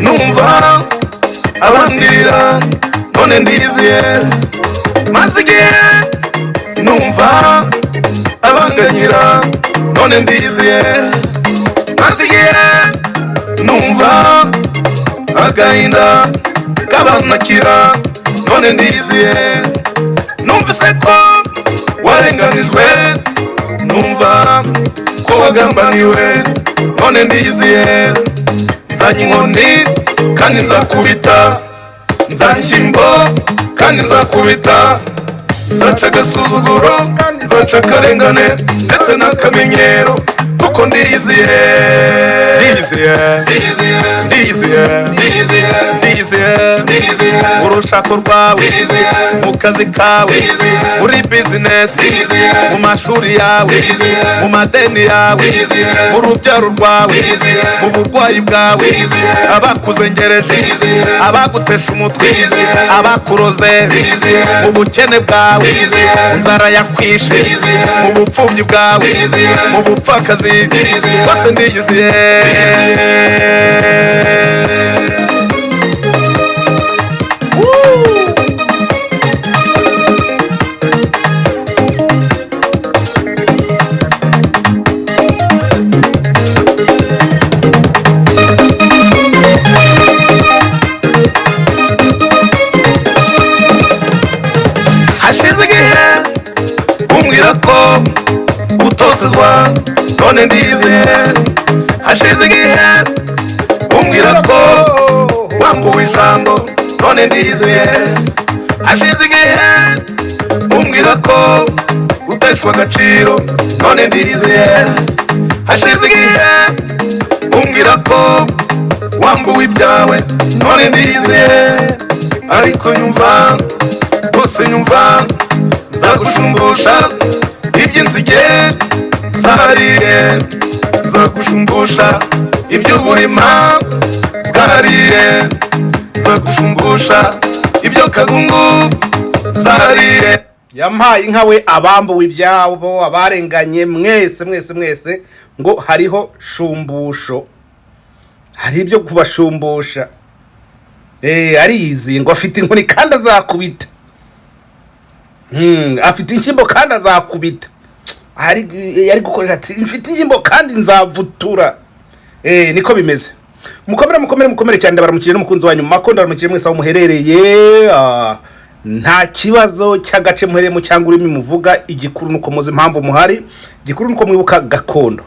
numva abandira none ndiziye mazigiye numva abanganyira none ndiziye mazigiye numva agahinda kabanakira none ndiziye numvise ko warenganijwe numva ko wagambaniwe none ndiziye nzanye inkoni kandi nzakubita nzanye imbo kandi nzakubita nzaca agasuzuguro nzaca akarengane ndetse n'akamenyero kuko ndiziye mu rushako rwawe mu kazi kawe muri bizinesi mu mashuri yawe mu madeni yawe mu rubyaro rwawe mu burwayi bwawe abakuzengereje abagutesha umutwe abakuroze mu bukene bwawe inzara yakwishe mu bupfubyi bwawe mu bupfakazi bose ndiyiziye hashize igihe umbwira ko utotezwa none ndiziye hashize igihe umbwira ko wambuwe ijambo none ndiziye hashize igihe umbwira ko uteshwa agaciro none ndiziye hashize igihe umbwira ko wambuwe ibyawe none ndiziye ariko nyumva bose nyumva nzagushumbusha iby'inzige zariye nzagushumbusha ibyo burima bwariye nzagushumbusha ibyo kagungu zariye yampaye inka we abambuwe ibyabo abarenganye mwese ngo hariho shumbusho hari ibyo kubashumbusha ariyizi ngo afite inkoni kandi azakubita afite inshyimbo kandi azakubita yari gukoresha ati mfite inshyimbo kandi nzavutura niko bimeze mukomere cyane ndabaramukije n'umukunzi wanyu mako ndabaramukije mwese aho muherereye nta kibazo cy'agace muhereremo cyangwa urimo muvuga igikuru nuko muzi impamvu muhari igikuru nuko mwibuka gakondo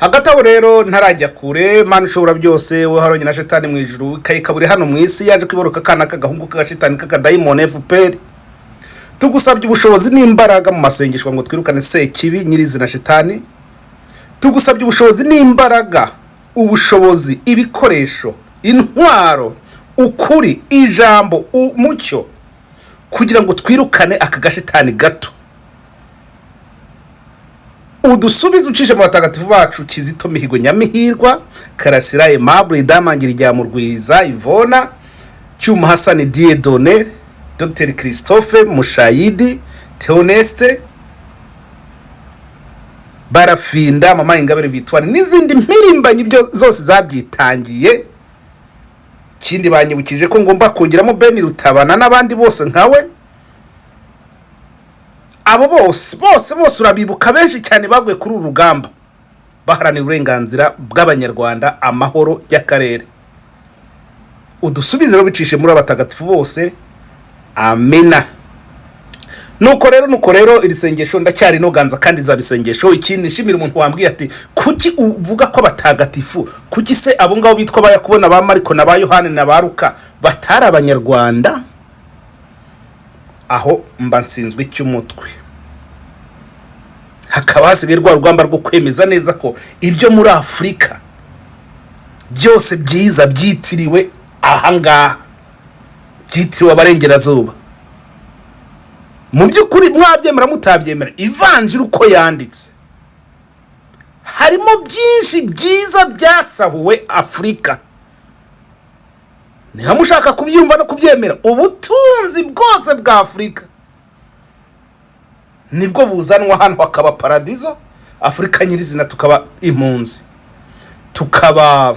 hagati aho rero ntarajya kure mana ushobora byose we haronye na shetani mu ijuru kayikabure hano mu isi yaje kwibaruka kana kagahungu k'agashetani k'akadayimoni FPR tugusabye ubushobozi n'imbaraga mu masengesho ngo twirukane sekibi nyirizina shetani tugusabye ubushobozi n'imbaraga ubushobozi ibikoresho intwaro ukuri ijambo umucyo kugira ngo twirukane aka gashetani gato udusubize ucije mu batagatifu bacu Kizito Mihigo Nyamihirwa Karasira Aimable Damangira rya mu Rwiza Ivona Cyuma Hassan Dieudonné Dr Christophe Mushayidi Theoneste Barafinda Mama Ingabire Vitwani n'izindi mpirimbanyi byo zose zabyitangiye kindi banyibukije ko ngomba kongeramo Beni Rutabana n'abandi bose nkawe abo bose urabibuka benshi cyane baguye kuri urugamba baharanira uburenganzira bw'abanyarwanda amahoro y'akarere udusubize bicishe muri abatagatifu bose amena nuko rero iri sengesho ndacyari no ganza kandi zabisengesho ikindi shimira umuntu wambwiye ati kuki uvuga ko abatagatifu kuki se abo ngabo bitwa bayakubona ba Mariko na ba Yohane na ba Luka batari abanyarwanda aho mba nsinzwe cy'umutwe hakaba hasigaye rwa rugamba rwo kwemeza neza ko ibyo muri Afrika byose byiza byitiriwe ahangaha byitiriwe abarengerazuba mu by'ukuri mwabyemera mutabyemera ivanjiri uko yanditse harimo byinshi byiza byasahuwe Afurika. Niba mushaka kubyumva no kubyemera, ubutunzi bwose bwa Afurika nibwo buzanwa hano hakaba paradizo. Afurika nyirizina tukaba impunzi, tukaba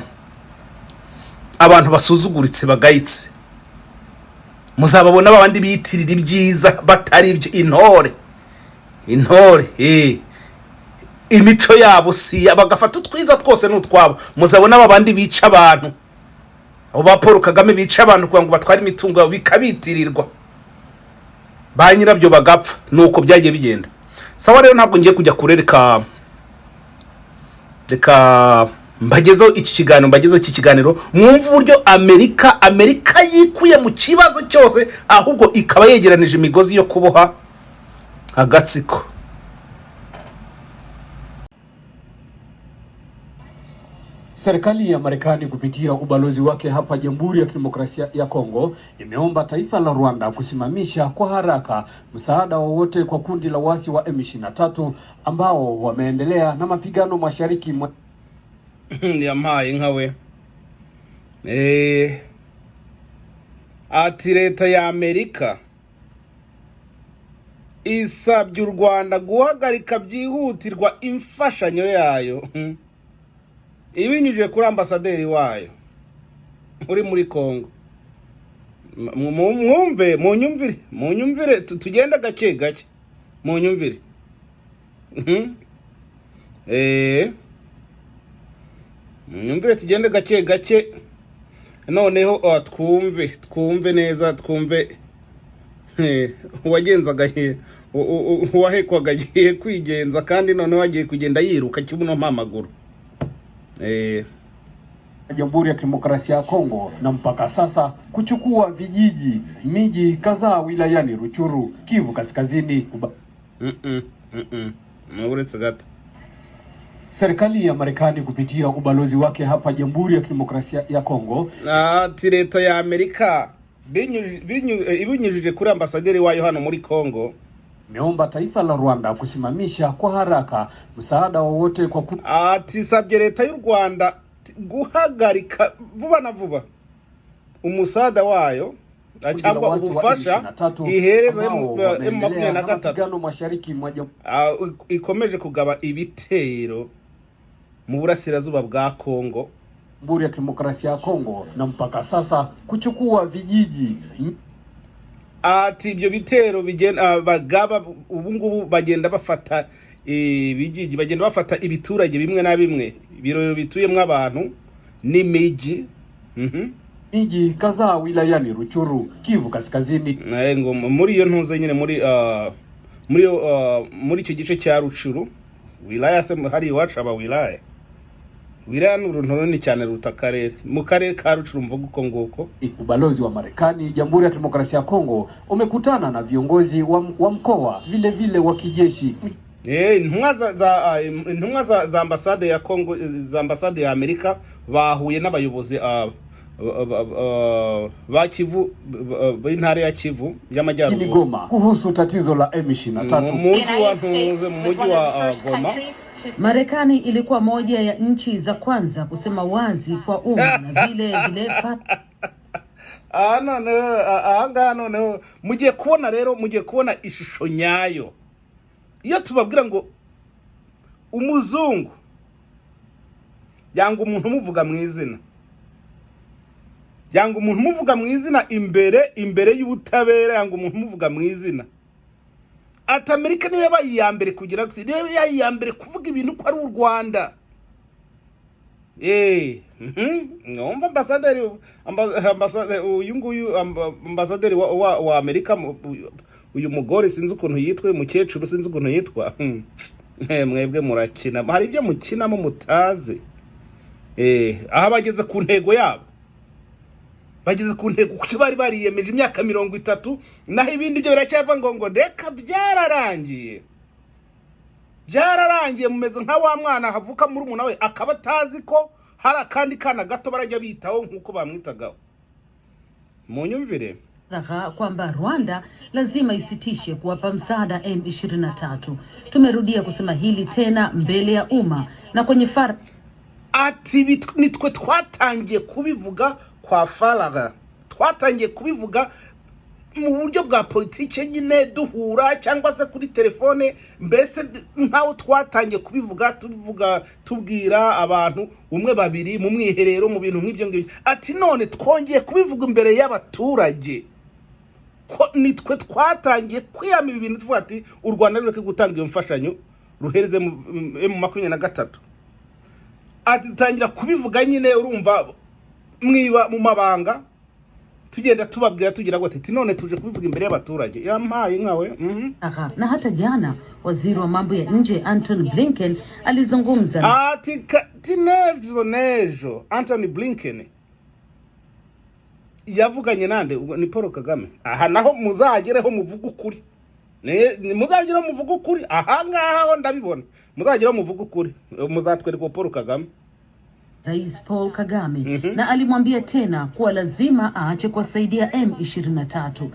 abantu basuzuguritse bagayitse. Muzababona babandi biyitirira ibyiza batari ibyo. Intore imico yabo si bagafata utwiza twose n'utwabo. Muzabona babandi bica abantu, abo ba Paul Kagame bica abantu kugira ngo batware imitungo yabo bikabitirirwa, ba nyirabyo bagapfa. Nuko byagiye bigenda. Sawa rero ntabwo ngiye kujya kurereka, reka mbagezeho iki kiganiro mwumva uburyo Amerika yikuye mu kibazo cyose, ahubwo ikaba yegeranije imigozi yo kuboha Agatsiko. Serikali ya Marekani kupitia ubalozi wake hapa Jamhuri ya Kidemokrasia ya Kongo imeomba taifa la Rwanda kusimamisha kwa haraka msaada wowote kwa kundi la wasi wa M23 ambao wameendelea na mapigano mashariki mwa yamaye nkawe. Ati leta ya Amerika isabye u Rwanda guhagarika byihutirwa imfashanyo yayo ibinyujije kuri ambasaderi wayo uri muri Congo. Munyumvire tugenda gake gake, munyumvire. Munyumvire tugende gake gake, noneho twumve neza, twumve wagenzaga wahekwaga agiye kwigenza, kandi noneho agiye kugenda yiruka kibuno mpamaguru. Jamhuri ya Kidemokrasia ya Kongo na mpaka sasa kuchukua miji kadhaa wilayani Ruchuru, Kivu Kaskazini. Uretse gato. Serikali ya Marekani kupitia ubalozi wake hapa Jamhuri ya Kidemokrasia ya Kongo, ati leta ya Amerika ibinyujije kuri ambasaderi wayo hano muri Kongo imeomba taifa la Rwanda kusimamisha kwa haraka msaada wowote kwa ati sabye leta y'u Rwanda guhagarika vuba na vuba umusada wayo cyangwa ubufasha ihereza M23 mashariki mwa ikomeje kugaba ibitero mu burasirazuba bwa Kongo, Jamhuri ya Kidemokrasia ya Kongo, na mpaka sasa kuchukua vijiji. Ati ibyo bitero bigenda bagaba ubungubu bagenda bafata ibijiji, bagenda bafata ibiturage bimwe na bimwe, ibiroro bituyemwe abantu n'imiji. Miji kadhaa wilayani Ruchuru, Kivu Kaskazini. Ngo muri iyo ntuze nyine muri icyo gice cya Ruchuru, wilaya se hari iwacu aba wilaya n'urunturuni cyane rutakarere mu karere ka Ruchuru, mvuga uko nguko. Ubalozi wa Marekani Jamhuri ya Kidemokrasia ya Kongo umekutana na viongozi wa mkoa vile wa kijeshi. Intumwa za ambasade ya Kongo, za ambasade ya Amerika bahuye n'abayobozi ba Kivu, b'intara ya Kivu y'amajyaruguru Goma kuhusu tatizo la M23 mji wa Goma. Marekani ilikuwa moja ya nchi za kwanza kusema wazi kwa umma na vile no mugiye kubona ishusho nyayo iyo tubabwira ngo umuzungu yanga umuntu umuvuga mu izina, yanga umuntu umuvuga mu izina imbere y'ubutabera, yanga umuntu umuvuga mu izina. Ati Amerika niyo yabaye iya mbere kugira ngo niyo yabaye iya mbere kuvuga ibintu ko ari u Rwanda. Ngomba ambasaderi uyu nguyu ambasaderi wa Amerika, uyu mugore sinzi ukuntu yitwa, umukecuru sinzi ukuntu yitwa. Mwebwe murakina, hari ibyo mukinamo mutaze. Aha bageze ku ntego yabo, bageze ku ntego kuko bari bariyemeje imyaka 30, naho ibindi byo biracyava ngo reka byararangiye. Mumeze nka wa mwana havuka muri umuna we akaba atazi ko hari akandi kana gato barajya bitaho nkuko bamwitagaho. Munyumvire kwamba Rwanda lazima isitishe kuwapa msaada M23. Tumerudia kusema hili tena mbele ya umma na kwenye ati nitwe twatangiye kubivuga kwa faragha, twatangiye kubivuga mu buryo bwa politike nyine duhura cyangwa se kuri telefone, mbese nkaho twatangiye kubivuga tubwira abantu umwe babiri mu mwiherero mu bintu nk'ibyo ngibyo. Ati none twongeye kubivuga imbere y'abaturage ko nitwe twatangiye kwiyama ibintu tuvuga ati u Rwanda rureke gutanga iyo mfashanyo ruhereze mu M23. Ati tangira kubivuga nyine urumva mwiba mu mabanga tugenda tubabwira tugira gute ati none tuje kubivuga imbere y'abaturage yampaye nkawe. Na hata jana waziri wa mambo ya nje Antony Blinken alizungumza ati nejo Antony Blinken yavuganye nande ni Paul Kagame. Aha naho muzagereho muvuga ukuri, muzagereho muvuga ukuri. Aha ngaho ndabibona muzagereho muvuga ukuri, muzatwereka Paul Kagame, Rais Paul Kagame. Na alimwambia tena kuwa lazima aache kuwasaidia M23.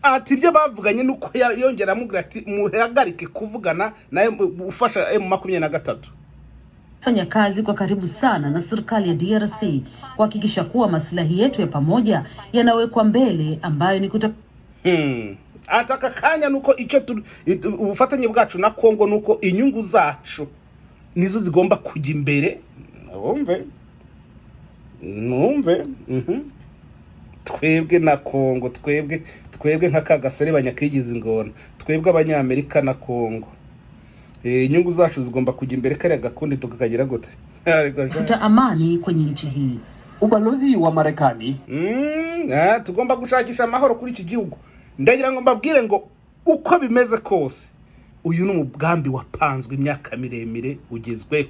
Ati ibyo bavuganye nuko yongera mugira ati muhagarike kuvugana na ufasha M23. Fanya kazi kwa karibu sana na serikali ya DRC kuhakikisha kuwa maslahi yetu ya pamoja yanawekwa mbele, ambayo ni ataka kanya nuko icyo ubufatanye bwacu na Congo nuko inyungu zacu nizo zigomba kujya imbere. Numve twebwe na Congo, twebwe nk'akagasere kigize ingona, twebwe abanyamerika na Congo, inyungu zacu zigomba kujya imbere, kare gakundi tukakagira gute kuta amani kwenye nchi hii. Ubalozi wa Marekani tugomba gushakisha amahoro kuri iki gihugu. Ndagira ngo mbabwire ngo uko bimeze kose uyu ni umugambi wapanzwe imyaka miremire ugezweho.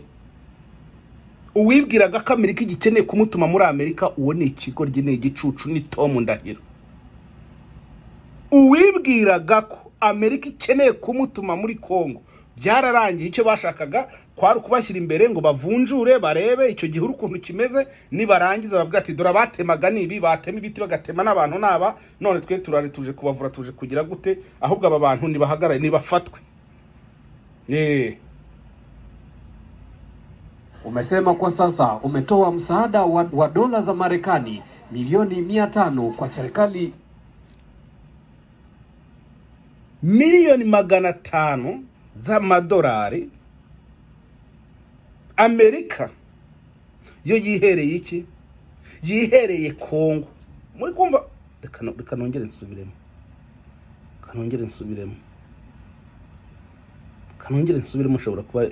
Uwibwiraga ko Amerika igikeneye kumutuma muri Amerika, uwo ni ikigo ry'ine gicucu, ni Tom Ndahiro. Uwibwiraga ko Amerika ikeneye kumutuma muri Congo, byararangiye. Icyo bashakaga kwari kubashyira imbere ngo bavunjure barebe icyo gihe ukuntu kimeze, nibarangiza bavuga ati dora batemaga nibi, batema ibiti bagatema n'abantu naba, none twe turari tuje kubavura, tuje kugira gute, ahubwo aba bantu nibahagarare nibafatwe. Umesema kwa sasa umetoa msaada wa dola za Marekani milioni 500 kwa serikali, milioni 500 za madolari. Amerika yo yihereye iki? Yihereye Congo. Muri kumva kanongere nsubiremo shobora kuba.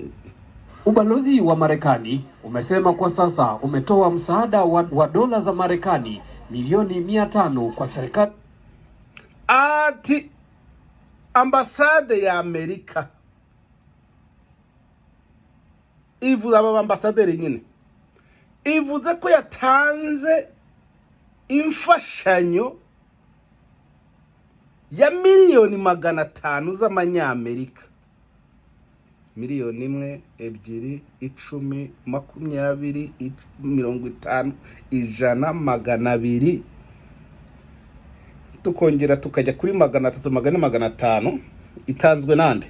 Ubalozi wa Marekani umesema kwa sasa umetoa msaada wa dola za Marekani milioni 500 kwa serikali. Ati ambasade ya Amerika ivuze aba ambasaderi nyine ivuze ko yatanze imfashanyo ya milioni 500 z'amanyamerika. Miliyoni 1, 2, 10, 20, 50, 100, 200, tukongera tukajya kuri 300, 500 itanzwe nande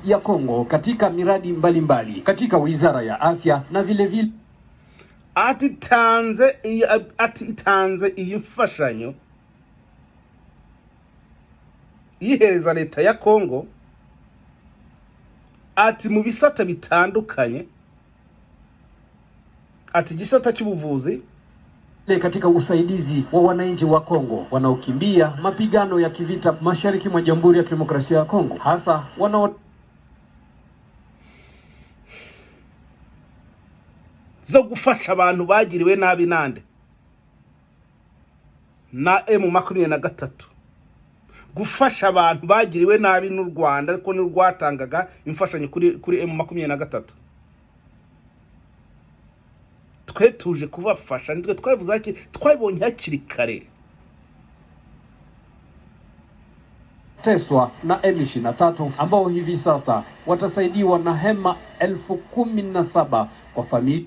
ya Congo katika miradi mbalimbali katika wizara ya afya na vile ati itanze iyi mfashanyo yihereza leta ya Congo, ati mu bisata bitandukanye, ati gisata cy'ubuvuzi katika usaidizi wa wananchi wa Congo wanaokimbia mapigano ya kivita mashariki mwa Jamhuri ya Kidemokrasia ya Kongo, hasa zo gufasha abantu bagiriwe nabi nande na M23, gufasha abantu bagiriwe nabi n'u Rwanda, ariko n'u Rwatangaga imfashanyo kuri M23. Twe tuje kubafasha, nitwe twavuze ati twabonye hakiri kare. Teswa na M23 ambao hivi sasa watasaidiwa na hema 17,000 kwa familia.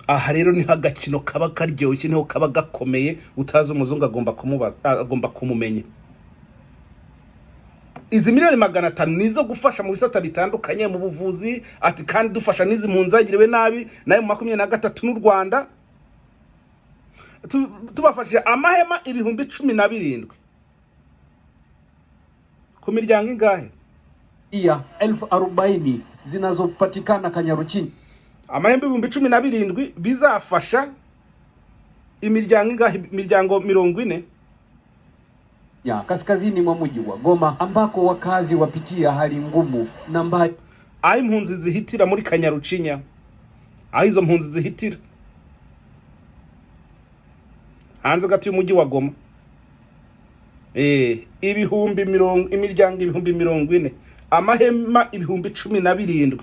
aha rero ni agakino kaba karyoshye niho kaba gakomeye utazi umuzungu agomba kumumenya. Izi miliyoni 500 nizo gufasha mu bisata bitandukanye mu buvuzi, ati kandi dufasha nizi munzagiriwe nabi nayo mu 23 n'u Rwanda tubafashije amahema 17,000 ku miryango ingahe iya 40,000 zinazopatikana Kanyaruchinya. Amahembe 17,000 bizafasha imiryango ingahe? Imiryango 40 ya kaskazini mwa mji wa Goma ambako wakazi wapitia hali ngumu na mbaya. Aho impunzi zihitira muri Kanyaruchinya, aho izo mpunzi zihitira hanze gato y'umujyi wa Goma, imiryango 40,000, amahema 17,000.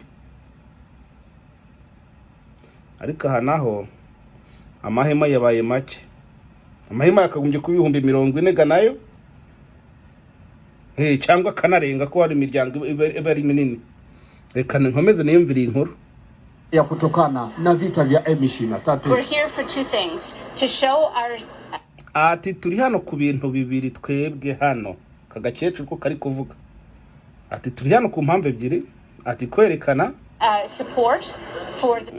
Ariko aha naho amahema yabaye make. Amahema yakagombye kuba 40,000 nayo cyangwa kanarenga ko hari imiryango bari minini. Reka nkomeze niyumvira inkuru ya kutokana na vita vya M23. We're here for two things: to show our ati turi hano ku bintu bibiri twebwe hano kagakecuru ko kari kuvuga. Ati turi hano ku mpamvu ebyiri, ati kwerekana support for the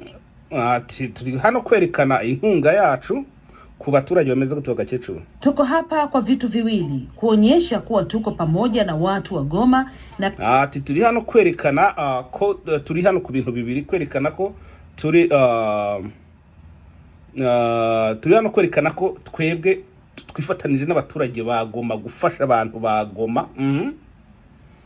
ati turi hano kwerekana inkunga yacu ku baturage bameze gutyo gakecuru. Tuko hapa kwa vitu viwili, kuonyesha kuwa tuko pamoja na watu wa Goma na ati turi hano kwerekana ko turi hano ku bintu bibiri, kwerekana ko turi hano kwerekana ko twebwe twifatanije n'abaturage ba Goma gufasha abantu ba Goma.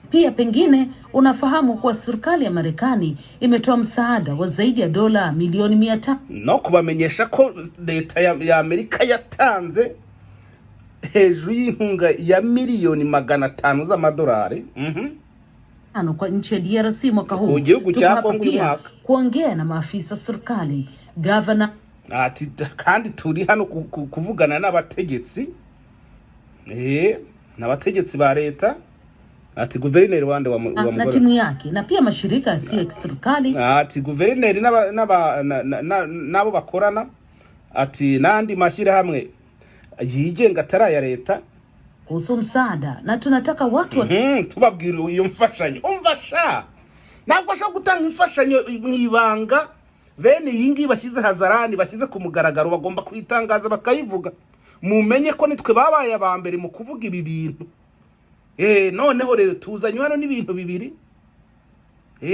Pia pengine unafahamu kuwa serikali ya Marekani imetoa msaada wa zaidi ya dola milioni 500 no kubamenyesha ko leta ya Amerika yatanze hejuru y'inkunga ya miliyoni 500 z'amadolari kwa nchi ya DRC mwaka huu. Ugihugu cya Congo mwaka kuongea na maafisa serikali, governor ati kandi turi hano kuvugana n'abategetsi n'abategetsi ba leta. Ati guverineri wande wa na timu yake na pia mashirika yasiyo ya kiserikali. Ati guverineri nabo bakorana, ati nandi mashira hamwe yigenga atari ya leta kuhusu msaada, na tunataka watu tubabwira iyo mfashanyo. Umfasha ntabwo sho gutanga imfashanyo mwibanga, bene yingi bashyize hazarani, bashyize ku mugaragaro, bagomba kwitangaza bakayivuga. Mumenye ko nitwe babaye abambere mu kuvuga ibi bintu. Noneho rero tuzanywe hano n'ibintu bibiri,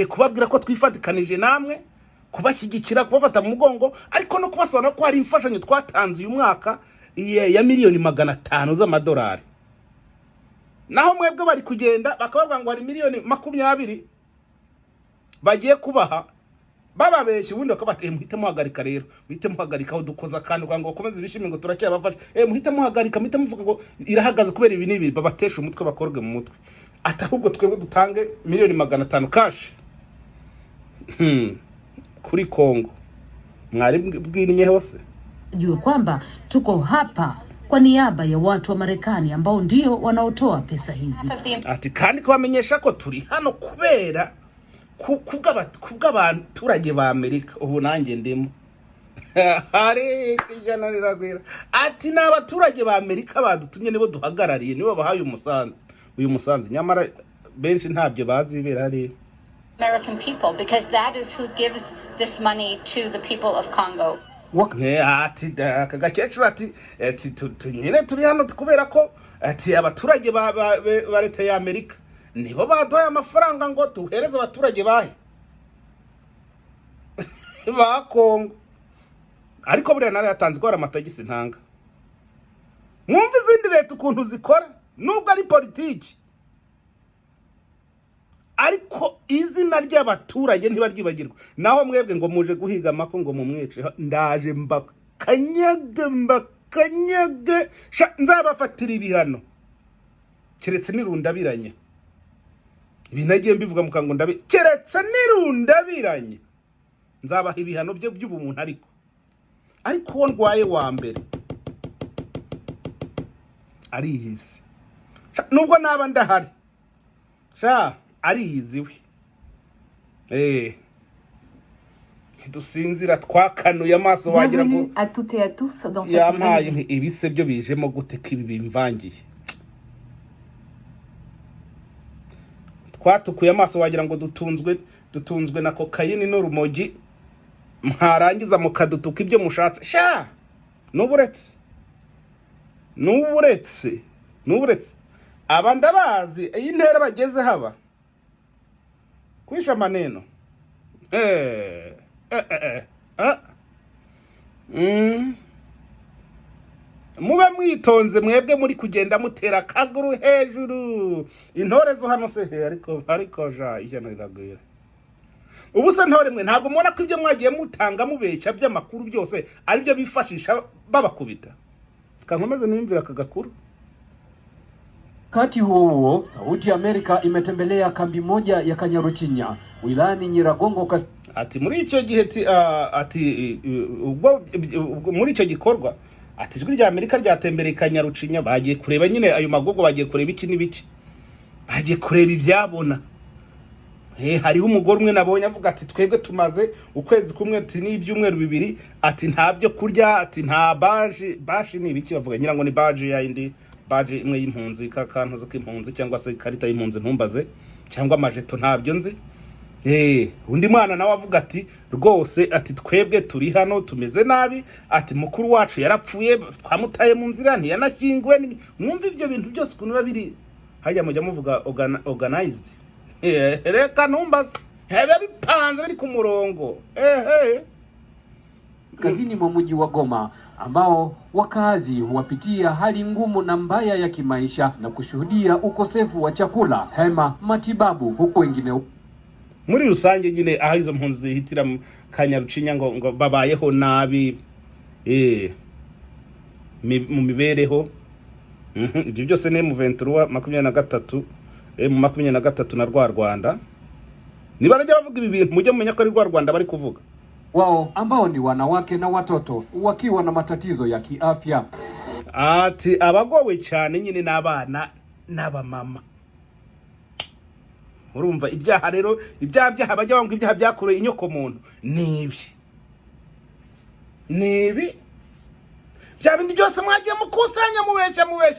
kubabwira ko twifatikanije namwe, kubashyigikira, kubafata mu mugongo, ariko no kubasobanura ko hari imfashanyo twatanze uyu mwaka ya miliyoni 500 z'amadolari. Naho mwebwe bari kugenda bakavuga ngo hari miliyoni 20 bagiye kubaha, bababeshye ubundi bakabate muhite muhagarika rero, muhite muhagarika aho dukoza kandi ngo bakomeze bishimye ngo turakiye abafasha. Muhite muhagarika, muhite muvuga ngo irahagaze kubera ibi nibi, babatesha umutwe bakorwe mu mutwe. Ati ahubwo twebwe dutange miliyoni 500 cash kuri Congo. Mwari bwirinye hose jua kwamba tuko hapa kwa niaba ya watu wa Marekani ambao ndio wanaotoa pesa hizi. Ati kandi kubamenyesha ko turi hano kubera kubw'abaturage ba Amerika. Ubu nanjye ndimo hari kijana riragwira. Ati n'abaturage ba Amerika badutumye nibo duhagarariye, nibo bahaye uyu musanzu nyamara benshi ntabyo bazi bibera ari American people, because that is who gives this money to the people of Congo. Ati kagakecuru ati nyine turi hano kubera ko ati abaturage ba leta ya Amerika nibo baduhaye amafaranga ngo tuhereze abaturage bahe ba Congo. Ariko buriya nari yatanze ko amatagisi ntanga. Mwumva izindi leta ukuntu zikora nubwo ari politiki, ariko izina ry'abaturage ntibaryibagirwa. Naho mwebwe ngo muje guhiga amako ngo mumwice, ndaje mbakanyage nzabafatira ibihano keretse nirundabiranye. Ibi nagiye mbivuga mukango ndabe keretse nirundabiranye nzabaha ibihano bye by'ubumuntu. Ariko wo ndwaye wa mbere arihize, nubwo naba ndahari arihiziwe. dusinzira twakanuye amaso wagira ngo Bienvenue à toutes et à tous dans cette yampaye nouvelle ibise byo bijemo gute kibi bimvangiye. Twatukuye amaso wagira ngo dutunzwe na kokayini n'urumogi, mwarangiza mukadutuka ibyo mushatse. Sha nuburetse aba ndabazi iyi ntera bageze haba kwisha maneno. Mube mwitonze mwebwe muri kugenda mutera kaguru hejuru. Intore zo hano se ariko ja ijana riragwira. Ubuse ntore mwe ntabwo mubona ko ibyo mwagiye mutanga mubeshya by'amakuru byose ari byo bifashisha babakubita. Kankomeze nimvira kagakuru. Wakati huo Sauti ya Amerika imetembelea kambi moja ya Kanyaruchinya wilayani Nyiragongo ati muri icyo gihe muri icyo gikorwa ati ijwi rya Amerika ryatembereye Kanyaruchinya bagiye kureba nyine ayo magogo, bagiye kureba iki n'ibiki, bagiye kureba ibyabona. Hariho umugore umwe nabonye avuga ati twebwe tumaze ukwezi kumwe ati n'ibyumweru bibiri ati ntabyo kurya ati nta baji ni ibiki bavuga ngira ngo ni baji ya indi baji imwe y'impunzi kakantuzo k'impunzi cyangwa se karita y'impunzi ntumbaze cyangwa amajeto ntabyo nzi. Undi mwana nawe avuga ati rwose ati twebwe turi hano tumeze nabi ati mukuru wacu yarapfuye twamutaye mu nzira ntiyanashyingwe. Mwumva ibyo bintu byose kuntu babiri hajya mujya muvuga organized. Reka numbaze hebe bipanze bari ku murongo. Kazini mwa mji wa Goma ambao wakazi huwapitia hali ngumu na mbaya ya kimaisha na kushuhudia ukosefu wa chakula, hema, matibabu huko wengine muri rusange nyine aho izo mpunzi zihitira Kanyaruchinya ngo babayeho nabi mu mibereho. Ibyo byose ne mu 23 mu 23 na Rwanda niba rajya bavuga ibi bintu mujye mumenya ko ari Rwanda bari kuvuga. Wao ambao ni wanawake na watoto wakiwa na matatizo ya kiafya. Ati abagowe cyane nyine n'abana n'abamama. Urumva ibyaha rero ibyaha bajya banga ibyaha byakorewe inyoko muntu nibi bya bindi byose mwagiye mukusanya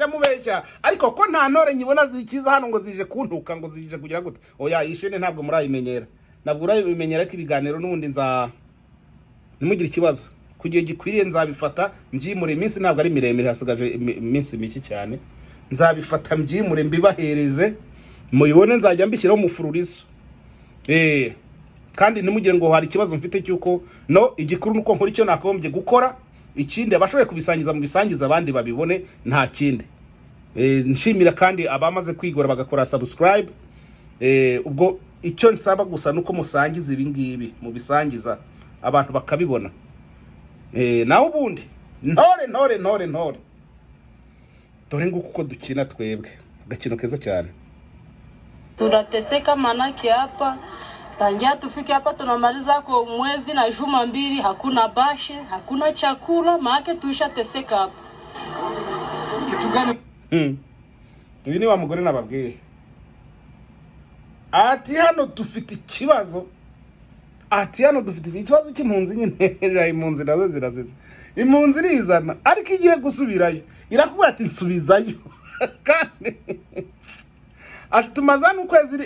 mubeshya ariko ko nta ntore nyibona zikiza hano ngo zije kuntuka ngo zije kugira gute. Oya ishene ntabwo murayimenyera, ntabwo urayimenyera ko ibiganiro n'ubundi nimugire ikibazo kugiye gikwiriye nzabifata mbyimure. Iminsi ntabwo ari miremire, hasigaje iminsi mike cyane. Nzabifata mbyimure mbibahereze muyibone, nzajya mbishyiraho mu fururizo. Kandi ntimugire ngo hari ikibazo mfite cyuko igikuru nuko nkora icyo nakombye gukora, ikindi abashoboye kubisangiza mu bisangiza abandi babibone nta kindi. Nshimira kandi abamaze kwigora bagakora subscribe. Ubwo icyo nsaba gusa nuko musangiza ibi ngibi mu bisangiza abantu bakabibona. Naho ubundi ntore dore nguko uko dukina twebwe gakino keza cyane. Tunateseka manake hapa tangia tufike hapa tunamaliza kwa mwezi na juma mbili, hakuna bashe, hakuna chakula, maana tuishateseka hapa. Kitu gani? Uyu ni wa mugore nababwiye. Ati hano dufite ikibazo. Dufite ikibazo cy'impunzi nyine. Impunzi nazo ziraziza. Impunzi rizana ariko igiye gusubirayo irakubwira ati nsubizayo. Kandi ati tumazana ukwezi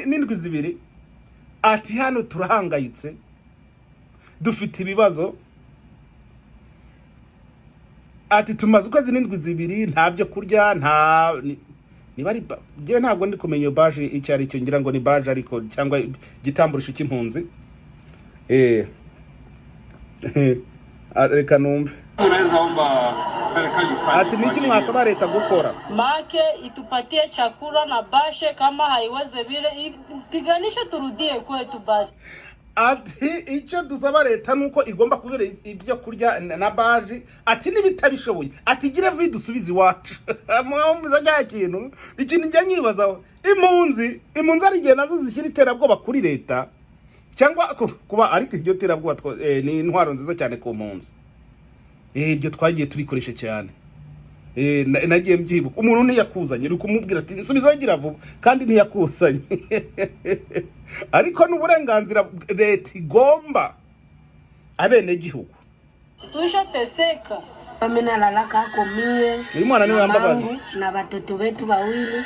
n'indwi zibiri. Ati hano turahangayitse dufite ibibazo. Ati tumaze ukwezi n'indwi zibiri nta byo kurya, niba ari je ntabwo ndi kumenya baje icyo ari cyo, ngira ngo ni baje ariko cyangwa gitamburisho cy'impunzi. Reka numve. Unaweza omba serikali ati niki mwasaba leta gukora? Make itupatie chakula na bashe, kama haiweze vile piganisha turudie kwetu basi. Ati icyo dusaba leta nuko igomba kuzera ibyo kurya na baje. Ati nibitabishoboye ati gira vidusubizi wacu. Mwamuza cya kintu ikintu njya nyibazaho, impunzi ari gihe nazo zishyira iterabwoba kuri leta cyangwa kuba ariko iryo terabwoba ni intwaro nziza cyane ku mpunzi. Ibyo twagiye tubikoresha cyane. Nagiye mbyibuka umuntu ntiyakuzanye uri kumubwira ati nsubizaho gira vuba kandi ntiyakuzanye. Ariko n'uburenganzira leta igomba abene gihugu Tushateseka. Mimi nalalaka hako mie. Uyu mwana niwe yambabaje na watoto wetu wawili.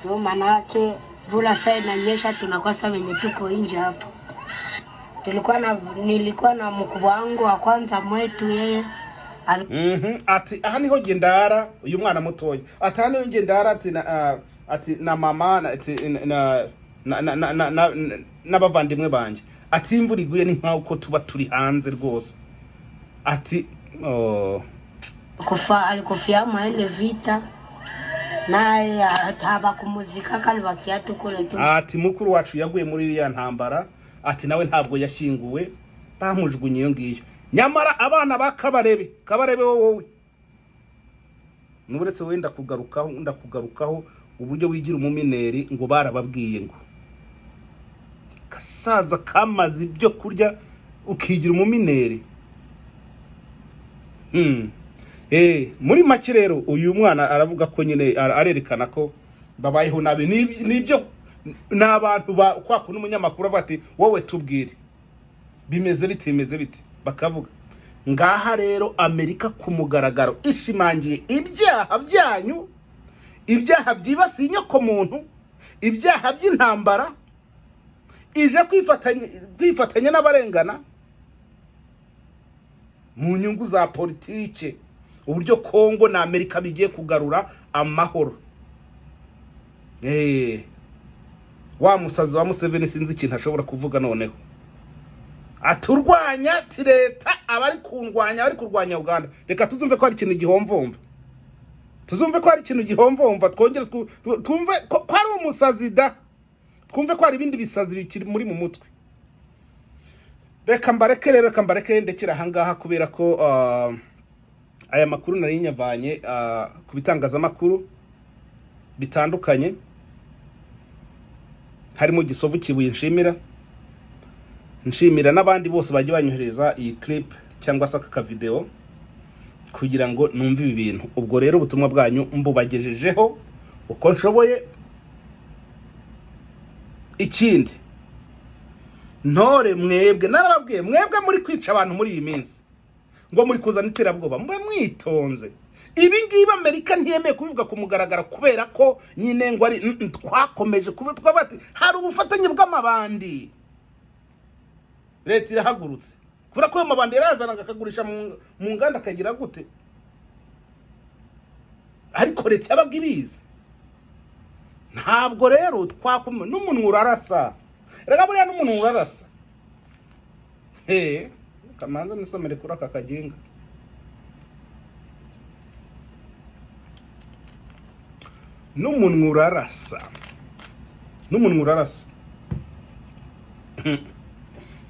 Ndio manake vula saa inanyesha tunakosa wenye tuko nje hapo. Nilikuwa na mkubwa wangu wa kwanza mwetu yeye. Ati aha niho gendara uyu mwana mutoya. Ati aha niho gendara ati na mama na bavandimwe banje. Ati imvura iguye ni nkaho tuba turi hanze rwose. Ati alikufia mwele vita naye haba kumuzika kali bakiatu kule tu. Ati mukuru wacu yaguye muri iriya ntambara. Ati nawe ntabwo yashinguwe bamujugunye iyo ngiyo. Nyamara abana bakabarebe wowe nuburetse wenda kugarukaho uburyo wigira umumineri ngo barababwiye ngo kasaza kamazi ibyo kurya ukigira umumineri. Muri make rero uyu mwana aravuga ko nyine arerekana ko babayeho nabi nibyo n'abantu kwa kuno umunyamakuru bati wowe tubwire bimeze bite bakavuga ngaha rero Amerika ku mugaragaro ishimangiye ibyaha byanyu, ibyaha byibasiye inyoko muntu, ibyaha by'intambara, ije kwifatanya n'abarengana mu nyungu za politike, uburyo Congo na Amerika bigiye kugarura amahoro. Wa musazi wa Museveni sinzi ikintu ashobora kuvuga noneho. Aturwanya leta abari kurwanya Uganda. Reka tuzumve ko ari ikintu gihomvomva. Twongere twumve ko ari umusazi da. Twumve ko ari ibindi bisazi bikiri muri mu mutwe. Reka mbareke ndekira hangaha kubera ko aya makuru nari nyavanye ku bitangazamakuru bitandukanye. Harimo Gisovu Kibuye nshimira n'abandi bose bagiye banyohereza iyi clip cyangwa se aka video kugira ngo numve ibi bintu. Ubwo rero ubutumwa bwanyu mbubagejejeho uko nshoboye. Ikindi ntore mwebwe narababwiye mwebwe muri kwica abantu muri iyi minsi ngo muri kuzana iterabwoba mbe mwitonze. Ibi ngibi Amerika ntiyemeye kubivuga ku mugaragara kubera ko nyine ngo ari twakomeje kuvuga bati hari ubufatanye bw'amabandi. Leta irahagurutse kubera ko amabandi yarazana akagurisha mu nganda akagira gute, ariko leta yabaga ibizi. Ntabwo rero twakomeye n'umuntu urarasa. Rega buriya n'umuntu urarasa. Kamanza nisomere kuri aka kaginga. N'umuntu urarasa.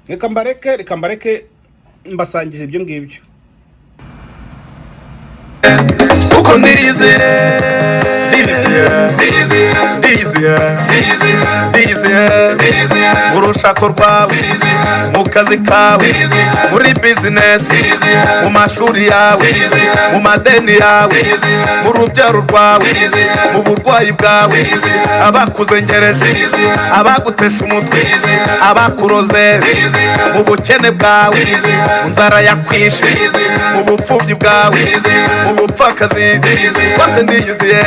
Reka mbareke mbasangije ibyo ngibyo. Uko ndize urushako rwawe mu kazi kawe muri business mu mashuri yawe mu madeni yawe mu rubyaro rwawe mu burwayi bwawe abakuzengereje abagutesha umutwe abakuroze mu bukene bwawe mu nzara yakwishe mu bupfubyi bwawe mu bupfakazi bose ndiyiziye.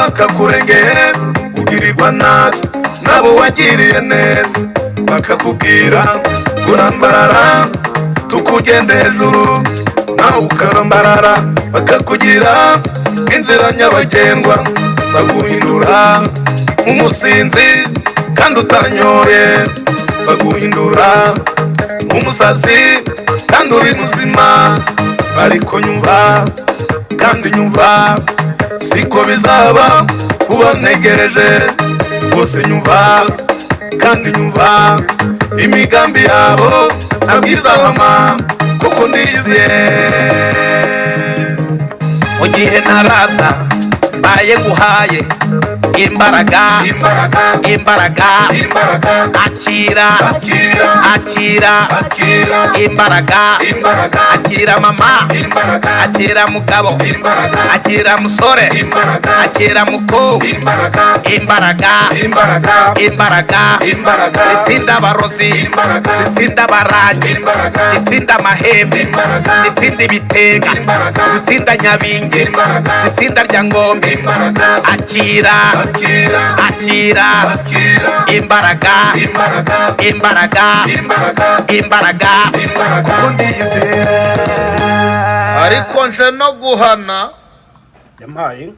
Bakakurengeye ugirirwa nabi nabo wagiriye neza bakakubwira kurambarara tukugende hejuru nawe ukarambarara bakakugira inzira nyabagendwa baguhindura umusinzi kandi utanyoye baguhindura umusazi kandi uri muzima ariko nyumva kandi nyumva siko bizaba kuba ntegereje bose nyumva kandi nyumva imigambi yabo nabwizahama kuko ndiziye mu gihe ntaraza mbaye nguhaye imbaraga akira imbaraga akira mama akira mugabo akira musore akira muko imbaraga zitsinda abarozi zitsinda abarangi zitsinda amahembe zitsinda ibitega zitsinda nyabinge zitsinda ryangombe akira imbaraga kuko ndizera ariko nje no guhana yampaye